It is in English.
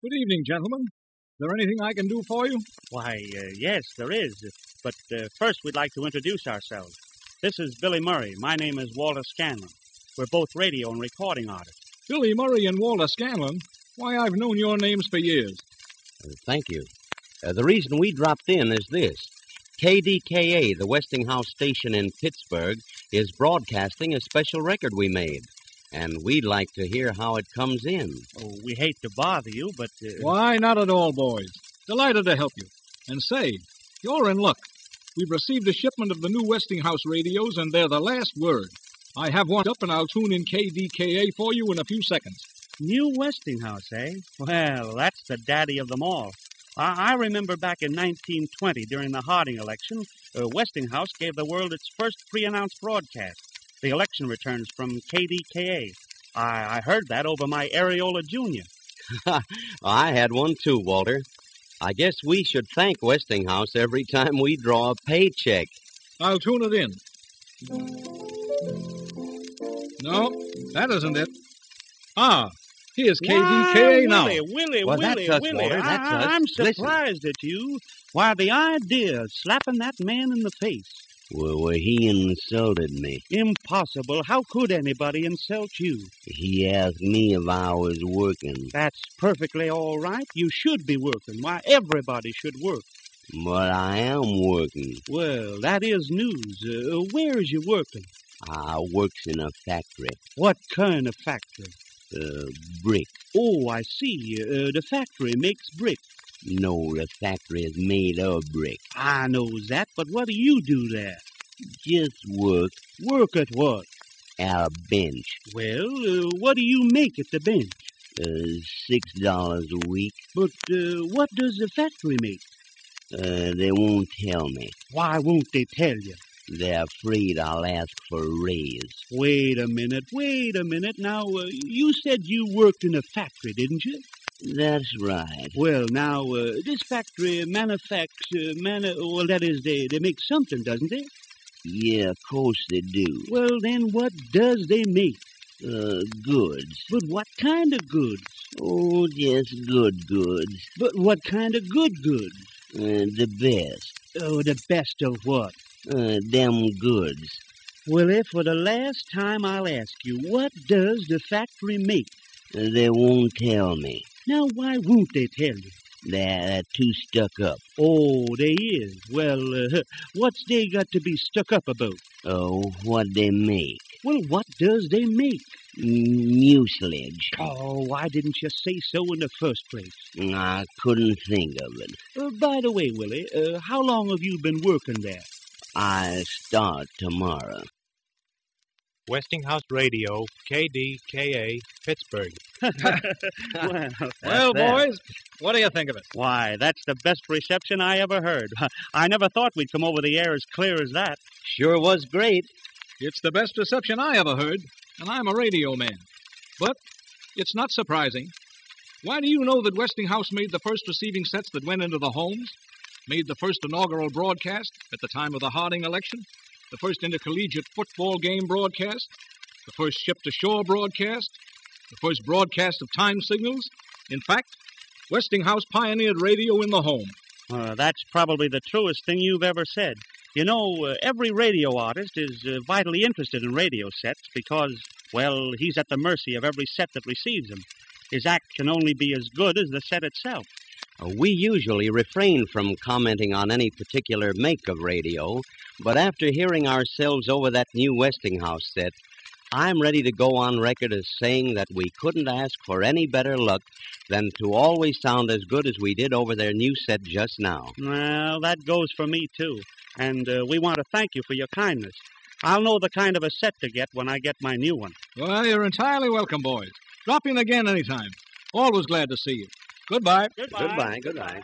Good evening, gentlemen. Is there anything I can do for you? Why, yes, there is. But first we'd like to introduce ourselves. This is Billy Murray. My name is Walter Scanlon. We're both radio and recording artists. Billy Murray and Walter Scanlon? Why, I've known your names for years. Thank you. The reason we dropped in is this. KDKA, the Westinghouse station in Pittsburgh, is broadcasting a special record we made. And we'd like to hear how it comes in. Oh, we hate to bother you, but... Why, not at all, boys. Delighted to help you. And say, you're in luck. We've received a shipment of the new Westinghouse radios, and they're the last word. I have one up, and I'll tune in KDKA for you in a few seconds. New Westinghouse, eh? Well, that's the daddy of them all. I remember back in 1920, during the Harding election, Westinghouse gave the world its first pre-announced broadcast. The election returns from KDKA. I heard that over my Areola Jr. I had one too, Walter. I guess we should thank Westinghouse every time we draw a paycheck. I'll tune it in. No, that isn't it. Ah, here's KDKA now. Willie, that's us, Walter. That's us. I'm surprised at you. Why, the idea of slapping that man in the face. Well, he insulted me. Impossible. How could anybody insult you? He asked me if I was working. That's perfectly all right. You should be working. Why, everybody should work. But I am working. Well, that is news. Where is you working? I works in a factory. What kind of factory? Brick. Oh, I see. The factory makes brick. No, the factory is made of brick. I knows that, but what do you do there? Just work. Work at what? At a bench. Well, what do you make at the bench? $6 a week. But what does the factory make? They won't tell me. Why won't they tell you? They're afraid I'll ask for a raise. Wait a minute. Now, you said you worked in a factory, didn't you? That's right. Well, now, this factory manufactures, that is, they make something, doesn't they? Yeah, of course they do. Well, then what does they make? Goods. But what kind of goods? Oh, just good goods. But what kind of good goods? The best. Oh, the best of what? Them goods. Well, for the last time I'll ask you, what does the factory make? They won't tell me. Now, why won't they tell you? They're too stuck up. Oh, they is. Well, what's they got to be stuck up about? Oh, what they make. Well, what does they make? Mucilage. Oh, why didn't you say so in the first place? I couldn't think of it. By the way, Willie, how long have you been working there? I start tomorrow. Westinghouse Radio, KDKA, Pittsburgh. Well, boys, what do you think of it? Why, that's the best reception I ever heard. I never thought we'd come over the air as clear as that. Sure was great. It's the best reception I ever heard, and I'm a radio man. But it's not surprising. Why do you know that Westinghouse made the first receiving sets that went into the homes? Made the first inaugural broadcast at the time of the Harding election? The first intercollegiate football game broadcast, the first ship-to-shore broadcast, the first broadcast of time signals. In fact, Westinghouse pioneered radio in the home. That's probably the truest thing you've ever said. You know, every radio artist is vitally interested in radio sets because, well, he's at the mercy of every set that receives him. His act can only be as good as the set itself. We usually refrain from commenting on any particular make of radio, but after hearing ourselves over that new Westinghouse set, I'm ready to go on record as saying that we couldn't ask for any better luck than to always sound as good as we did over their new set just now. Well, that goes for me, too. And we want to thank you for your kindness. I'll know the kind of a set to get when I get my new one. Well, you're entirely welcome, boys. Drop in again anytime. Always glad to see you. Goodbye. Goodbye. Goodbye.